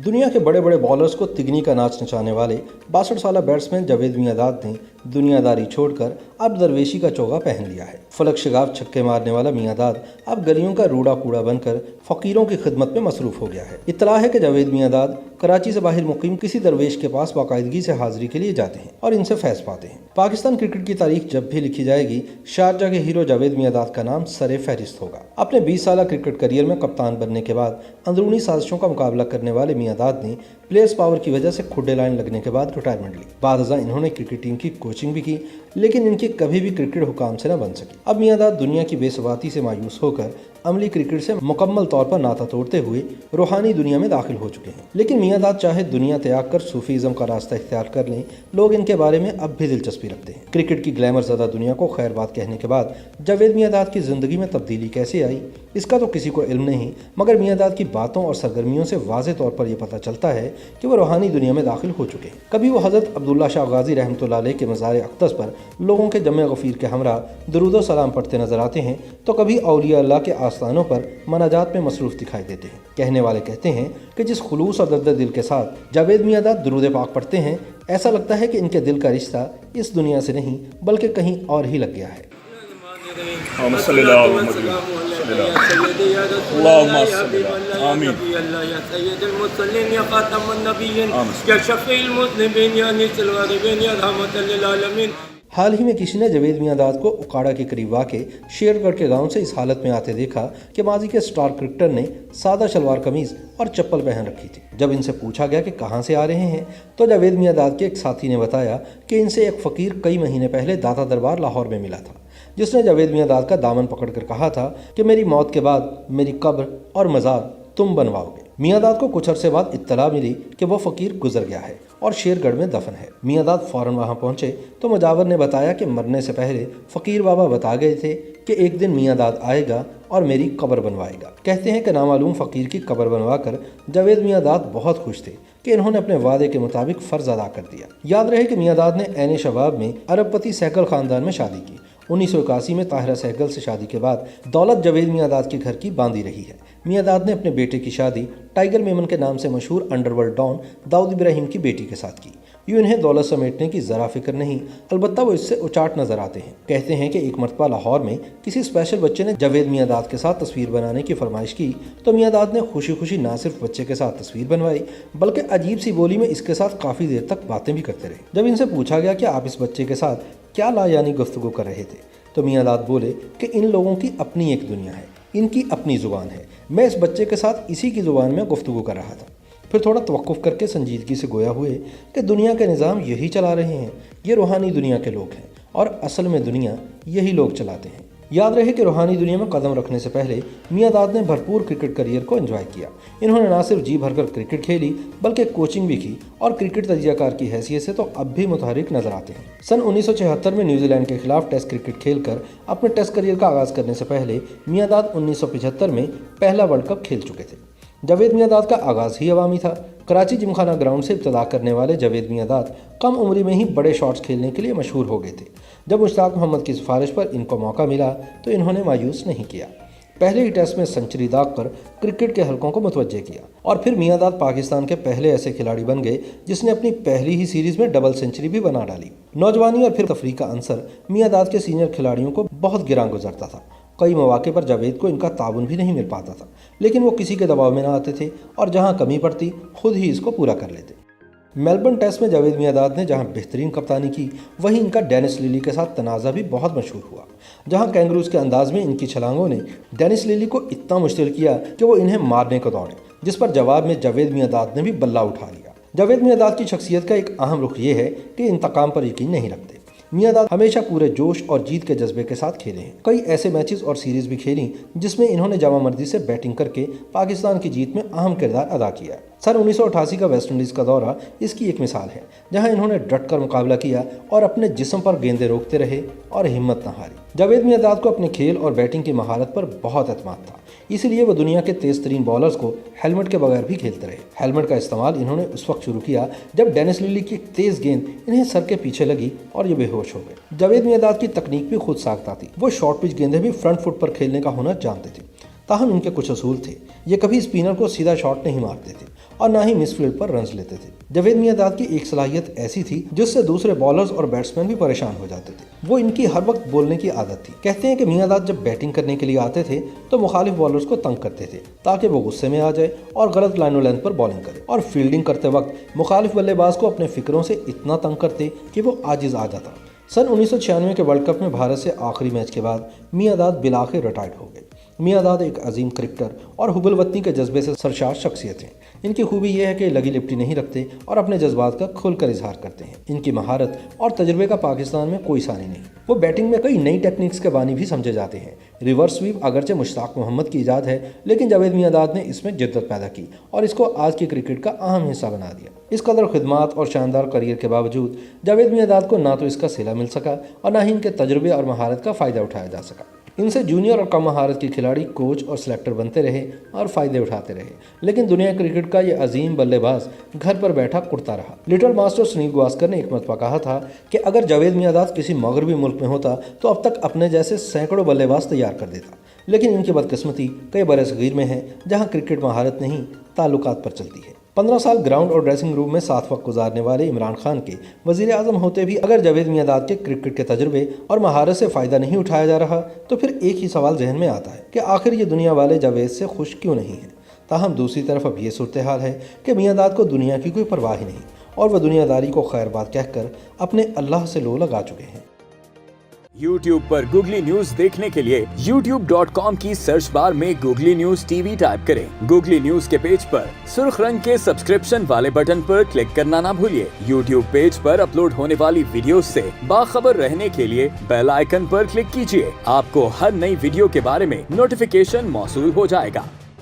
दुनिया के बड़े बड़े बॉलर्स को तिगनी का नाच नचाने वाले 62 साल बैट्समैन जावेद मियांदाद ने दुनियादारी छोड़कर अब दरवेशी का चोगा पहन लिया है। फलक शिगाफ छक्के मारने वाला मियांदाद अब गलियों का रूड़ा कूड़ा बनकर फकीरों की खिदमत में मसरूफ हो गया है। इत्तला है कि जावेद मियांदाद कराची से बाहर मुकीम किसी दरवेश के पास बाकायदगी से हाजिरी के लिए जाते हैं और इनसे फैज़ पाते हैं। पाकिस्तान क्रिकेट की तारीख जब भी लिखी जाएगी, शारजा के हीरो जावेद मियांदाद का नाम सरे फहरिस्त होगा। अपने 20 साल क्रिकेट करियर में कप्तान बनने के बाद अंदरूनी साजिशों का मुकाबला करने वाले मियांदाद ने प्लेयर्स पावर की वजह से खुड्डे लाइन लगने के बाद रिटायरमेंट ली। बाद इन्होंने क्रिकेट टीम की कोचिंग भी की, लेकिन इनकी कभी भी क्रिकेट हुकाम से न बन सकी। अब मियांदाद दुनिया की बेसवाती से मायूस होकर अमली क्रिकेट से मुकम्मल तौर पर नाता तोड़ते हुए रूहानी दुनिया में दाखिल हो चुके हैं। लेकिन मियांदाद चाहे दुनिया त्याग कर सूफीज़म का रास्ता इख्तियार कर लें, लोग इनके बारे में अब भी दिलचस्पी रखते हैं। क्रिकेट की ग्लैमर ज़्यादा दुनिया को खैर बात कहने के बाद जावेद मियांदाद की ज़िंदगी में तब्दीली कैसे आई, इसका तो किसी को इल्म नहीं, मगर मियांदाद की बातों और सरगर्मियों से वाज़ेह तौर पर यह पता चलता है कि वो रूहानी दुनिया में दाखिल हो चुके हैं। कभी वो हज़रत अब्दुल्ला शाह गाजी रहमतुल्लाह अलैह के मज़ार अक़दस पर लोगों के जमे गफ़ीर के हमरा दुरूद व सलाम पढ़ते नजर आते हैं, तो कभी औलिया अल्लाह के आस्थानों पर मनाजात में मसरूफ़ दिखाई देते हैं। कहने वाले कहते हैं कि जिस खुलूस और दर्द दिल के साथ जावेद मियांदाद दुरूद पाक पढ़ते हैं, ऐसा लगता है कि इनके दिल का रिश्ता इस दुनिया से नहीं बल्कि कहीं और ही लग गया है। हाल ही में किसी ने जावेद मियांदाद को उकाड़ा के करीब वाक़े शेरगढ़ के गांव से इस हालत में आते देखा कि माजी के स्टार क्रिकेटर ने सादा शलवार कमीज और चप्पल पहन रखी थी। जब इनसे पूछा गया कि कहां से आ रहे हैं, तो जावेद मियांदाद के एक साथी ने बताया कि इनसे एक फ़कीर कई महीने पहले दाता दरबार लाहौर में मिला था, जिसने जावेद मियांदाद का दामन पकड़कर कहा था कि मेरी मौत के बाद मेरी कब्र और मज़ार तुम बनवाओगे। मियांदाद को कुछ अरसे बाद इत्तला मिली कि वह फ़कीर गुजर गया है और शेरगढ़ में दफन है। मियांदाद फ़ौरन वहां पहुंचे तो मुजावर ने बताया कि मरने से पहले फ़कीर बाबा बता गए थे कि एक दिन मियांदाद आएगा और मेरी कब्र बनवाएगा। कहते हैं कि नामालूम फ़कीर की कब्र बनवाकर जावेद मियांदाद बहुत खुश थे कि इन्होंने अपने वादे के मुताबिक फ़र्ज अदा कर दिया। याद रहे कि मियांदाद ने ऐन शबाब में अरबपति सहगल ख़ानदान में शादी की। 1981 में ताहिरा सहगल से शादी के बाद दौलत जावेद मियांदाद के घर की बांधी रही है। मियांदाद ने अपने बेटे की शादी टाइगर मेमन के नाम से मशहूर अंडरवर्ल्ड डॉन दाऊद इब्राहिम की बेटी के साथ की। यूँ इन्हें दौलत समेटने की ज़रा फिक्र नहीं, अलबत्ता वो इससे उचाट नजर आते हैं। कहते हैं कि एक मरतबा लाहौर में किसी स्पेशल बच्चे ने जावेद मियांदाद के साथ तस्वीर बनाने की फरमाइश की, तो मियांदाद ने खुशी खुशी ना सिर्फ बच्चे के साथ तस्वीर बनवाई, बल्कि अजीब सी बोली में इसके साथ काफ़ी देर तक बातें भी करते रहे। जब इनसे पूछा गया कि आप इस बच्चे के साथ क्या लायानी गुफ्तगू कर रहे थे, तो मियांदाद बोले कि इन लोगों की अपनी एक दुनिया है, इनकी अपनी ज़ुबान है, मैं इस बच्चे के साथ इसी की ज़ुबान में गुफ्तगू कर रहा था। फिर थोड़ा तवक्कुफ़ करके संजीदगी से गोया हुए कि दुनिया के निज़ाम यही चला रहे हैं, ये रूहानी दुनिया के लोग हैं और असल में दुनिया यही लोग चलाते हैं। याद रहे कि रूहानी दुनिया में कदम रखने से पहले मियांदाद ने भरपूर क्रिकेट करियर को एंजॉय किया। इन्होंने ना सिर्फ जी भरकर क्रिकेट खेली बल्कि कोचिंग भी की और क्रिकेट तजियाकार की हैसियत से तो अब भी मुतहरिक नजर आते हैं। सन 1976 में न्यूजीलैंड के खिलाफ टेस्ट क्रिकेट खेलकर अपने टेस्ट करियर का आगाज़ करने से पहले मियांदाद 1975 में पहला वर्ल्ड कप खेल चुके थे। जावेद मियांदाद का आगाज़ ही अवामी था। कराची जिमखाना ग्राउंड से इब्तदा करने वाले जावेद मियांदाद कम उम्री में ही बड़े शॉट्स खेलने के लिए मशहूर हो गए थे। जब मुश्ताक मोहम्मद की सिफारिश पर इनको मौका मिला तो इन्होंने मायूस नहीं किया। पहले ही टेस्ट में सेंचुरी दागकर क्रिकेट के हलकों को मुतवज्जे किया और फिर मियांदाद पाकिस्तान के पहले ऐसे खिलाड़ी बन गए जिसने अपनी पहली ही सीरीज़ में डबल सेंचुरी भी बना डाली। नौजवानी और फिर तफरीक का अंसर मियांदाद के सीनियर खिलाड़ियों को बहुत गिरां गुजरता था। कई मौके पर जावेद को इनका ताउन भी नहीं मिल पाता था, लेकिन वो किसी के दबाव में ना आते थे और जहां कमी पड़ती खुद ही इसको पूरा कर लेते। मेलबर्न टेस्ट में जावेद मियांदाद ने जहां बेहतरीन कप्तानी की, वहीं इनका डेनिस लिली के साथ तनाज़ा भी बहुत मशहूर हुआ। जहां कैंगरूज के अंदाज में इनकी छलांगों ने डेनिस लिली को इतना मुश्किल किया कि वो इन्हें मारने को दौड़े, जिस पर जवाब में जावेद मियांदाद ने भी बल्ला उठा लिया। जावेद मियांदाद की शख्सियत का एक अहम रुख ये है कि इंतकाम पर यकीन नहीं रखते। मियांदाद हमेशा पूरे जोश और जीत के जज्बे के साथ खेले हैं। कई ऐसे मैचेस और सीरीज भी खेली जिसमें इन्होंने जामा मर्दी से बैटिंग करके पाकिस्तान की जीत में अहम किरदार अदा किया। सन 1988 का वेस्ट इंडीज़ का दौरा इसकी एक मिसाल है, जहां इन्होंने डट कर मुकाबला किया और अपने जिस्म पर गेंदें रोकते रहे और हिम्मत न हारी। जावेद मियांदाद को अपने खेल और बैटिंग की महारत पर बहुत एतमाद था, इसलिए वो दुनिया के तेज तरीन बॉलर्स को हेलमेट के बगैर भी खेलते रहे। हेलमेट का इस्तेमाल इन्होंने उस वक्त शुरू किया जब डेनिस लिली की तेज गेंद इन्हें सर के पीछे लगी और ये बेहोश हो गए। जावेद मियांदाद की तकनीक भी खुद साख्ता थी। वो शॉर्ट पिच गेंदें भी फ्रंट फुट पर खेलने का हुनर जानते थे। ताहम इनके कुछ असूल थे। ये कभी स्पिनर को सीधा शॉट नहीं मारते थे और ना ही मिस फील्ड पर रन्स लेते थे। जावेद मियांदाद की एक सलाहियत ऐसी थी जिससे दूसरे बॉलर्स और बैट्समैन भी परेशान हो जाते थे। वो इनकी हर वक्त बोलने की आदत थी। कहते हैं कि मियांदाद जब बैटिंग करने के लिए आते थे तो मुखालिफ बॉलर्स को तंग करते थे ताकि वो गुस्से में आ जाए और गलत लाइन लेंथ पर बॉलिंग करे, और फील्डिंग करते वक्त मुखालिफ बल्लेबाज को अपने फिक्रों से इतना तंग करते कि वो आजिज आ जाता। सन 1996 के वर्ल्ड कप में भारत से आखिरी मैच के बाद मियांदाद बिलाखिर रिटायर्ड हो गए। मियांदाद एक अजीम क्रिकेटर और हुब्बुल वतनी के जज्बे से सरशार शख्सियत हैं। इनकी खूबी यह है कि लगी लिपटी नहीं रखते और अपने जज्बात का खुलकर इजहार करते हैं। इनकी महारत और तजुर्बे का पाकिस्तान में कोई सानी नहीं। वो बैटिंग में कई नई टेक्निक्स के बानी भी समझे जाते हैं। रिवर्स स्वीप अगरचे मुश्ताक मोहम्मद की इजाद है, लेकिन जावेद मियांदाद ने इसमें जिद्दत पैदा की और इसको आज की क्रिकेट का अहम हिस्सा बना दिया। इस कदर खिदमात और शानदार करियर के बावजूद जावेद मियांदाद को ना तो इसका सिला मिल सका और ना ही इनके तजुर्बे और महारत का फ़ायदा उठाया जा सका। इनसे जूनियर और कम महारत के खिलाड़ी कोच और सिलेक्टर बनते रहे और फ़ायदे उठाते रहे, लेकिन दुनिया क्रिकेट का ये अजीम बल्लेबाज घर पर बैठा कुड़ता रहा। लिटिल मास्टर सुनील गावस्कर ने एक मरतबा कहा था कि अगर जावेद मियांदाद किसी मगरबी मुल्क में होता तो अब तक अपने जैसे सैकड़ों बल्लेबाज तैयार कर देता, लेकिन इनकी बदकिस्मती कई बरसगीर में है जहाँ क्रिकेट महारत नहीं ताल्लुकात पर चलती है। 15 साल ग्राउंड और ड्रेसिंग रूम में साथ वक्त गुजारने वाले इमरान खान के वज़ीर आज़म होते भी अगर जावेद मियांदाद के क्रिकेट के तजुर्बे और महारत से फ़ायदा नहीं उठाया जा रहा तो फिर एक ही सवाल जहन में आता है कि आखिर ये दुनिया वाले जावेद से खुश क्यों नहीं हैं। ताहम दूसरी तरफ अब ये सूरत हाल है कि मियांदाद को दुनिया की कोई परवाह ही नहीं और वह दुनियादारी को खैर बात कहकर अपने अल्लाह से लो लगा चुके हैं। YouTube पर गूगली न्यूज देखने के लिए youtube.com की सर्च बार में गूगली न्यूज टीवी टाइप करें। गूगली न्यूज के पेज पर सुर्ख रंग के सब्सक्रिप्शन वाले बटन पर क्लिक करना ना भूलिए। YouTube पेज पर अपलोड होने वाली वीडियोस से बाखबर रहने के लिए बेल आइकन पर क्लिक कीजिए। आपको हर नई वीडियो के बारे में नोटिफिकेशन मौसूल हो जाएगा।